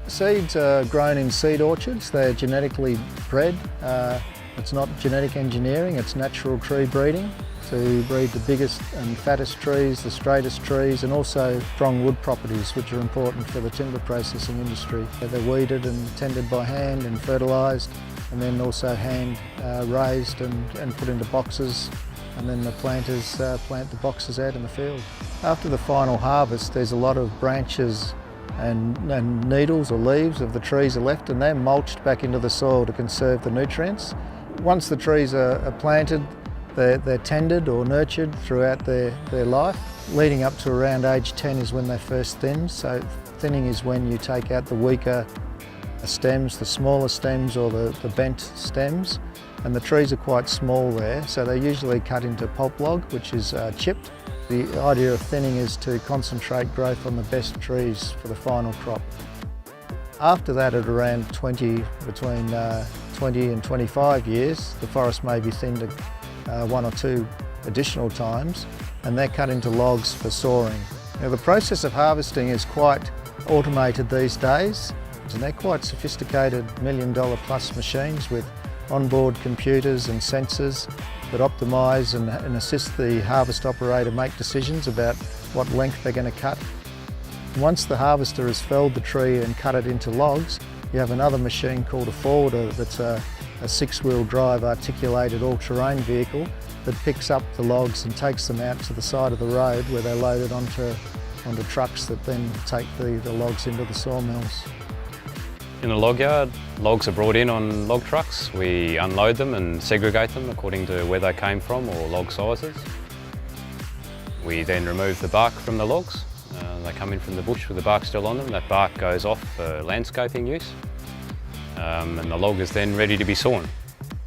Seeds are grown in seed orchards. They're genetically bred. It's not genetic engineering, it's natural tree breeding to breed the biggest and fattest trees, the straightest trees, and also strong wood properties, which are important for the timber processing industry. They're weeded and tended by hand and fertilised, and then also hand raised and put into boxes, and then the planters plant the boxes out in the field. After the final harvest, there's a lot of branches and needles or leaves of the trees are left, and they're mulched back into the soil to conserve the nutrients. Once the trees are planted, they're tended or nurtured throughout their life. Leading up to around age 10 is when they first thin. So thinning is when you take out the weaker stems, the smaller stems or the bent stems, and the trees are quite small there, so they're usually cut into pulp log, which is chipped. The idea of thinning is to concentrate growth on the best trees for the final crop. After that, at around between 20 and 25 years, the forest may be thinned one or two additional times, and they're cut into logs for sawing. Now, the process of harvesting is quite automated these days, and they're quite sophisticated $1 million plus machines with onboard computers and sensors that optimise and assist the harvest operator make decisions about what length they're going to cut. Once the harvester has felled the tree and cut it into logs, you have another machine called a forwarder that's a six-wheel drive articulated all-terrain vehicle that picks up the logs and takes them out to the side of the road where they're loaded onto trucks that then take the logs into the sawmills. In the log yard, logs are brought in on log trucks. We unload them and segregate them according to where they came from or log sizes. We then remove the bark from the logs. They come in from the bush with the bark still on them. That bark goes off for landscaping use, and the log is then ready to be sawn.